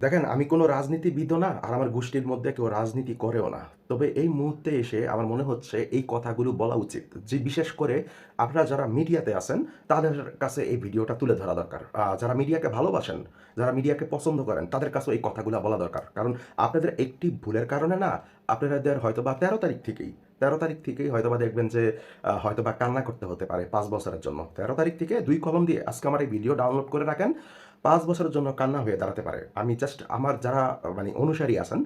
দেখেন, আমি কোনো রাজনীতিবিদও না, আর আমার গোষ্ঠীর মধ্যে কেউ রাজনীতি করেও না। তবে এই মুহূর্তে এসে আমার মনে হচ্ছে এই কথাগুলো বলা উচিত। যে বিশেষ করে আপনারা যারা মিডিয়াতে আছেন, তাদের কাছে এই ভিডিওটা তুলে ধরা দরকার। যারা মিডিয়াকে ভালোবাসেন, যারা মিডিয়াকে পছন্দ করেন, তাদের কাছেও এই কথাগুলা বলা দরকার। কারণ আপনাদের একটি ভুলের কারণে না, আপনাদের হয়তোবা ১৩ তারিখ থেকেই হয়তোবা দেখবেন যে হয়তোবা কান্না করতে হতে পারে ৫ বছরের জন্য। ১৩ তারিখ থেকে ২ কলম দিয়ে আজকে আমার এই ভিডিও ডাউনলোড করে রাখেন। ৫ বছরের জন্য কান্না হয়ে দাঁড়াতে পারে। আমি জাস্ট আমার যারা মানে অনুসারী আছেন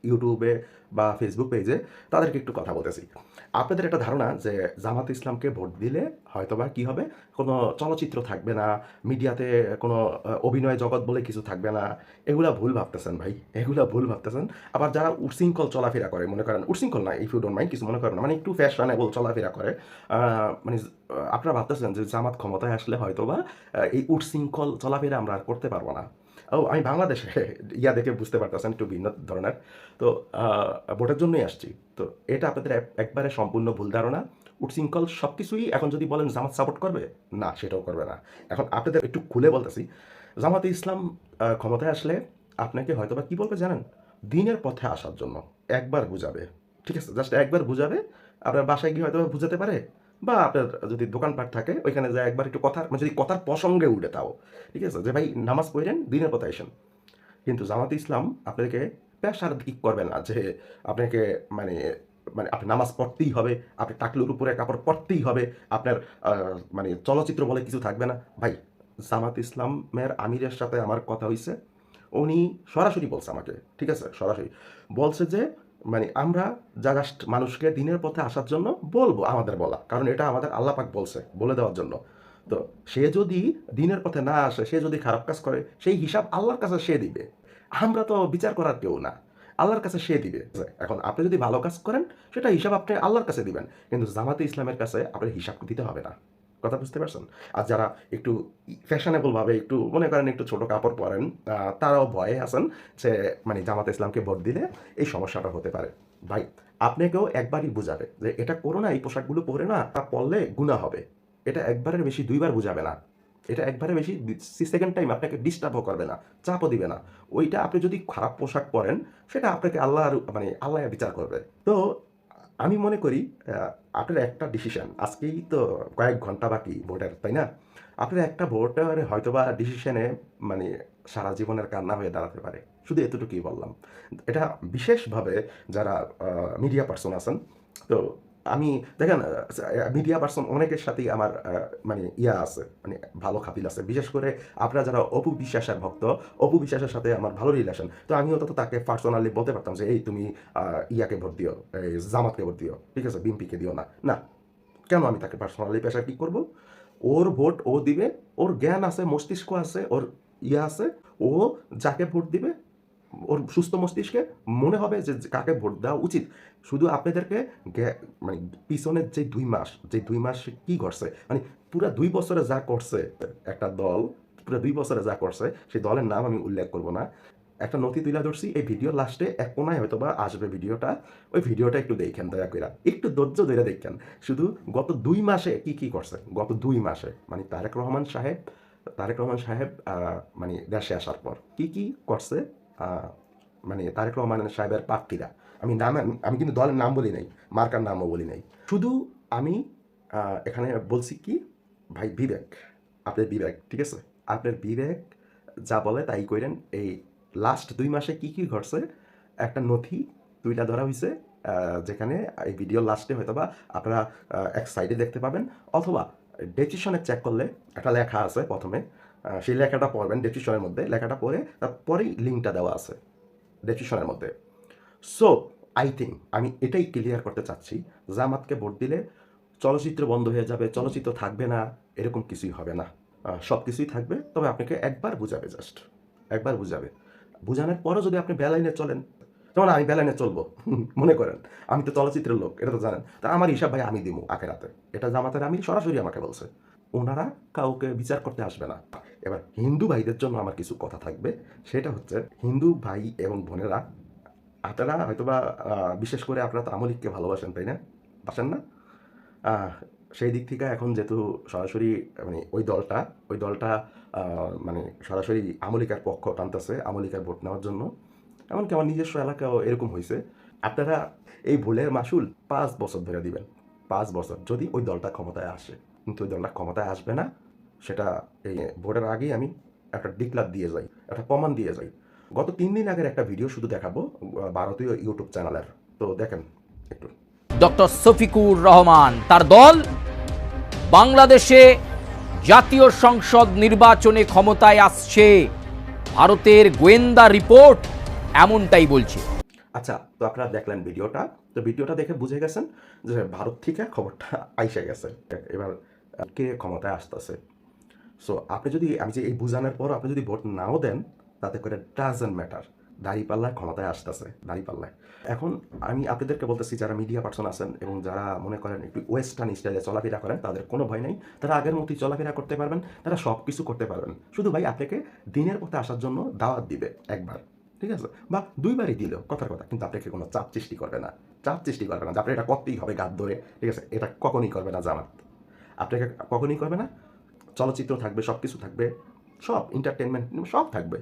YouTube এ বা Facebook পেজে, তাদেরকে একটু কথা বলতেছি। আপনাদের একটা ধারণা যে জামাত ইসলামকে ভোট দিলে হয়তোবা কি হবে? কোনো চলচ্চিত্র থাকবে না, মিডিয়াতে কোনো অভিনয় জগৎ বলে কিছু থাকবে না। এগুলা ভুল ভাবতেছেন ভাই। এগুলা ভুল ভাবতেছেন। আবার যারা উচ্ছৃঙ্খল চলাফেরা করে, মনে করেন উচ্ছৃঙ্খল না, ইফ ইউ ডোন্ট মাইন্ড, কিছু মনে করেন না। মানে একটু ফ্যাশনেবল চলাফেরা করে। আ মানে আপনারা ভাবতেছেন যে জামাত ক্ষমতায় আসলে হয়তোবা এই উচ্ছৃঙ্খল চলাফেরা আমরা আর করতে পারব না। আমি বাংলাদেশে ইয়া দেখে বুঝতে পারতেছেন একটু ভিন্ন ধরনের। তো আ ভোটের জন্যই আসছি। তো এটা আপনাদের একবারে সম্পূর্ণ ভুল ধারণা। উচ্ছৃঙ্খল সবকিছুই এখন যদি বলেন জামাত সাপোর্ট করবে? না, সেটাও করবে না। এখন আপনাদের একটু খুলে বলতেছি। জামাতে ইসলাম ক্ষমতায় আসলে আপনাকে হয়তোবা কি বলবে জানেন? দ্বীনের পথে আসার জন্য একবার বুঝাবে। ঠিক আছে? জাস্ট একবার বুঝাবে। আপনার বাসায় গিয়ে হয়তোবা বুঝাতে পারে, বা আপনার যদি দোকানপাট থাকে ওইখানে যায়া একবার একটু কথার মানে যদি কথার প্রসঙ্গে উঠে তাও। ঠিক আছে? যে ভাই নামাজ পড়েন, দ্বীনের পথে আইসেন। কিন্তু জামাতে ইসলাম আপনাকে পেশার দিক করবে না যে আপনাকে মানে মানে আপনি নামাজ পড়তেই হবে, আপনি টাকলুর উপরে কাপড় পরতেই হবে, আপনার আ মানে চলচ্চিত্র বলে কিছু থাকবে না। ভাই, জামাত ইসলামের আমিরের সাথে আমার কথা হইছে। উনি সরাসরি বলছে আমাকে, ঠিক আছে? সরাসরি বলছে যে মানে আমরা জাস্ট মানুষকে দ্বীনের পথে আসার জন্য বলবো, আমাদের বলা। কারণ এটা আমাদের আল্লাহ পাক বলছে, বলে দেওয়ার জন্য। তো সে যদি দ্বীনের পথে না আসে, সে যদি খারাপ কাজ করে, সেই হিসাব আল্লাহর কাছে সে দিবে। আমরা তো বিচার করার কেউ না। আল্লাহর কাছে সে দিবে। এখন আপনি যদি ভালো কাজ করেন, সেটা হিসাব আপনি আল্লাহর কাছে দিবেন। কিন্তু জামাতে ইসলামের কাছে আপনার হিসাব দিতে হবে না। কথা বুঝতে পারছেন? আর যারা একটু ফ্যাশনেবল ভাবে একটু মনে করেন একটু ছোট কাপড় পরেন, তারাও ভয়ে আছেন যে মানে জামাতে ইসলামকে ভোট দিলে এই সমস্যাটা হতে পারে। ভাই, আপনাকেও একবারই বুঝাবে যে এটা করো না, এই পোশাকগুলো পরে না, তা পরলে গুনাহ হবে। এটা একবারের বেশি ২ বার বুঝাবে না। এটা একবারের বেশি সেকেন্ড টাইম আপনাকে ডিস্টার্বও করবে না, চাপও দিবে না। ওইটা আপনি যদি খারাপ পোশাক পরেন, সেটা আপনাকে আল্লাহর মানে আল্লাহ বিচার করবে। তো আমি মনে করি আ আপনার একটা ডিসিশন, আজকেই তো কয়েক ঘন্টা বাকি ভোটের, তাই না? আপনার একটা ভোটের হয়তোবা ডিসিশনে মানে সারা জীবনের কান্না হয়ে দাঁড়াতে পারে। শুধু এতটুকুই বললাম। এটা বিশেষভাবে যারা আ মিডিয়া পারসন আছেন, তো আমি দেখেন মিডিয়া পারসন অনেকের সাথেই আমার মানে ইয়া আছে, মানে ভালো খাতির আছে। বিশেষ করে আপনারা যারা অপু বিশ্বাসের ভক্ত, অপু বিশ্বাসের সাথে আমার ভালো রিলেশন। তো আমিও তো তাকে পার্সোনালি বলতে পারতাম যে, "এই তুমি আ ইয়াকে ভোট দিও, এই জামাতকে ভোট দিও। ঠিক আছে? বিএনপিকে দিও না।" না, কেন আমি তাকে পার্সোনালি প্রেশার কি করব? ওর ভোট ও দিবে, ওর জ্ঞান আছে, মস্তিষ্ক আছে, ওর ইয়া আছে। ও যাকে ভোট দিবে, ওর সুস্থ মস্তিষ্কে মনে হবে যে যে কাকে ভোট দেওয়া উচিত। শুধু আপনাদেরকে গ্যা মানে পিছনের যে ২ মাস, যে ২ মাস সে কি করছে? মানে পুরা ২ বছরে যা করছে একটা দল, পুরা ২ বছরে যা করছে, সেই দলের নাম আমি উল্লেখ করব না। একটা নথি তুইলা ধরছি, এই ভিডিওর লাস্টে এক কোনায় হয়তোবা আসবে ভিডিওটা। ওই ভিডিওটা একটু দেইখেন দয়া কইরা। একটু ধৈর্য ধইরা দেইখেন। শুধু গত ২ মাসে কি, কি করছে? গত ২ মাসে মানে তারেক রহমান সাহেব মানে দেশে আসার পর কি, কি করছে? আ মানে তারেক রহমান সাহেবের প্রার্থীরা। আমি কিন্তু দলের নাম বলি নাই, মার্কার নামও বলি নাই। শুধু আমি আ এখানে বলছি কি, ভাই বিবেক, আপনার বিবেক, ঠিক আছে? আপনার বিবেক যা বলে তাই কইরেন। এই লাস্ট ২ মাসে কি, কি ঘটছে? একটা নথি তুইলা ধরা হইছে, আ যেখানে এই ভিডিওর লাস্টে হয়তোবা আপনারা এক সাইডে দেখতে পাবেন, অথবা ডেসক্রিপশনে চেক করলে একটা লেখা আছে ১ম এ। সেই লেখাটা পড়বেন ডেসক্রিপশনের মধ্যে। লেখাটা পড়ে তারপরেই লিঙ্কটা দেওয়া আছে ডেসক্রিপশনের মধ্যে। সো আই থিংক আমি এটাই ক্লিয়ার করতে চাচ্ছি, জামাতকে ভোট দিলে চলচ্চিত্র বন্ধ হয়ে যাবে, চলচ্চিত্র থাকবে না, এরকম কিছুই হবে না। সবকিছুই থাকবে। তবে আপনাকে একবার বুঝাবে জাস্ট। একবার বুঝাবে। বুঝানোর পরও যদি আপনি বেলাইনে চলেন, যেমন আমি বেলাইনে চলবো। মনে করেন আমি তো চলচ্চিত্রের লোক, এটা তো জানেন। তা আমার হিসাব ভাই আমি দিমু আখেরাতে। এটা জামাতের আমির সরাসরি আমাকে বলছে। উনারা কাউকে বিচার করতে আসবে না। এবার হিন্দু ভাইদের জন্য আমার কিছু কথা থাকবে। সেটা হচ্ছে, হিন্দু ভাই এবং বোনেরা, আপনারা হয়তোবা বিশেষ করে আপনারা তো আমলিককে ভালোবাসেন, তাই না? বাসেন না? আহ সেই দিক থেকে এখন যেহেতু সরাসরি মানে ওই দলটা মানে সরাসরি আমলিকার পক্ষ টানতেছে, আমলিকার ভোট নেওয়ার জন্য। এমনকি আমার নিজস্ব এলাকাও এরকম হয়েছে। আপনারা এই ভুলের মাসুল ৫ বছর ধরে দিবেন। ৫ বছর যদি ওই দলটা ক্ষমতায় আসে। কিন্তু ওই দলটা ক্ষমতায় আসবে না, সেটা এই ভোটের আগেই আমি একটা ডিক্লার দিয়ে যাই, একটা প্রমাণ দিয়ে যাই। গত ৩ দিন আগের একটা ভিডিও শুধু দেখাবো ভারতীয় ইউটিউব চ্যানেলের। তো দেখেন একটু। ডক্টর শফিকুর রহমান তার দল বাংলাদেশে জাতীয় সংসদ নির্বাচনে ক্ষমতায় আসছে, ভারতের গোয়েন্দা রিপোর্ট এমনটাই বলছে। আচ্ছা, তো আপনারা দেখলেন ভিডিওটা। তো ভিডিওটা দেখে বুঝে গেছেন যে ভারত থেকে খবরটা আইসা গেছে। এবার কে ক্ষমতায় আসতেছে। সো আপনি যদি আমি যে এই বুঝানোর পর আপনি যদি ভোট নাও দেন, তাতে করে ডাজন্ট ম্যাটার। দাঁড়িপাল্লায় ক্ষমতায় আসতেছে, দাঁড়িপাল্লায়। এখন আমি আপনাদেরকে বলতেছি, যারা মিডিয়া পার্সন আছেন এবং যারা মনে করেন একটু ওয়েস্টার্ন স্টাইলে চলাফেরা করেন, তাদের কোনো ভয় নেই। তারা আগের মতোই চলাফেরা করতে পারবেন, তারা সব কিছু করতে পারবেন। শুধু ভাই আপনাকে দিনের পথে আসার জন্য দাওয়াত দিবে একবার, ঠিক আছে, বা ২ বারই দিল কথার কথা, কিন্তু আপনাকে কোনো চাপ সৃষ্টি করবে না। চাপ সৃষ্টি করবে না যে আপনি এটা করতেই হবে গাদ ধরে, ঠিক আছে, এটা কখনই করবে না জামাত। আপনাকে কখনই করবে না। চলচ্চিত্র থাকবে, সব কিছু থাকবে, সব এন্টারটেনমেন্ট সব থাকবে।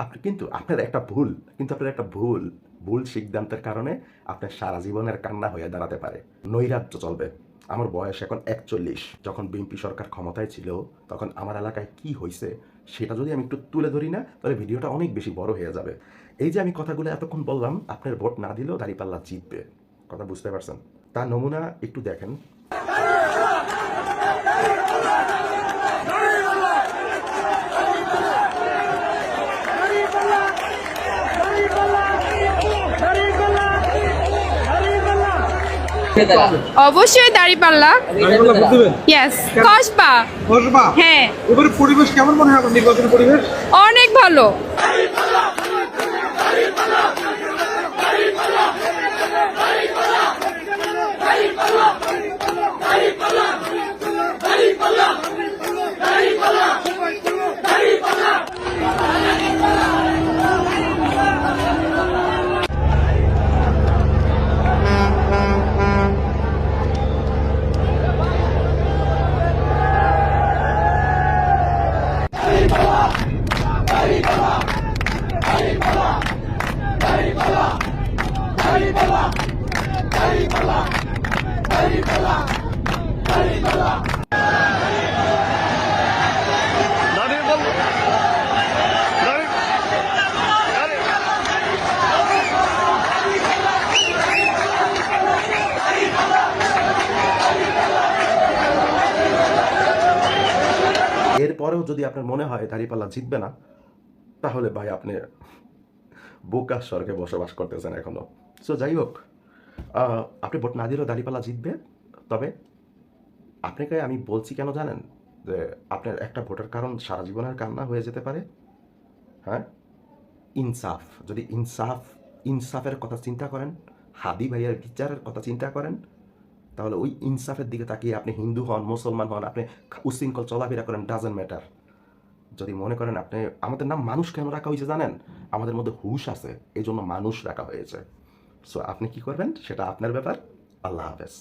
আপনি কিন্তু আপনার একটা ভুল সিদ্ধান্তের কারণে আপনার সারা জীবনের কান্না হয়ে দাঁড়াতে পারে। নৈরাজ্য চলবে। আমার বয়স এখন ৪১। যখন বিএনপি সরকার ক্ষমতায় ছিল, তখন আমার এলাকায় কি হয়েছে সেটা যদি আমি একটু তুলে ধরি না, তাহলে ভিডিওটা অনেক বেশি বড় হয়ে যাবে। এই যে আমি কথাগুলো এতক্ষণ বললাম, আপনার ভোট না দিলেও দাঁড়িপাল্লা জিতবে, কথা বুঝতে পারছেন? তার নমুনা একটু দেখেন। অবশ্যই দাঁড়িপাল্লা। ইয়েস, কসবা। কসবা? হ্যাঁ। এবারে পরিবেশ কেমন মনে হয় আপনার, নির্বাচনের পরিবেশ? অনেক ভালো। এরপরেও যদি আপনার মনে হয় দাঁড়িপাল্লা জিতবে না, তাহলে ভাই আপনি বোকা স্বর্গে বসবাস করতেছেন এখনো। সো যাই হোক, আপনি ভোট না দিলেও দাঁড়িপাল্লা জিতবে। তবে আপনাকে আমি বলছি কেন জানেন? যে আপনার একটা ভোটের কারণ সারা জীবনের কান্না হয়ে যেতে পারে। হ্যাঁ, ইনসাফ। যদি ইনসাফের কথা চিন্তা করেন, হাদি ভাইয়ের বিচারের কথা চিন্তা করেন, তাহলে ওই ইনসাফের দিকে তাকিয়ে আপনি হিন্দু হন, মুসলমান হন, আপনি উশৃঙ্খল চলাফেরা করেন, ডাজন্ট ম্যাটার। যদি মনে করেন আপনি, আমাদের নাম মানুষ কেন রাখা হয়েছে জানেন? আমাদের মধ্যে হুশ আছে, এই জন্য মানুষ রাখা হয়েছে। সো আপনি কি করবেন সেটা আপনার ব্যাপার। আল্লাহ হাফেজ।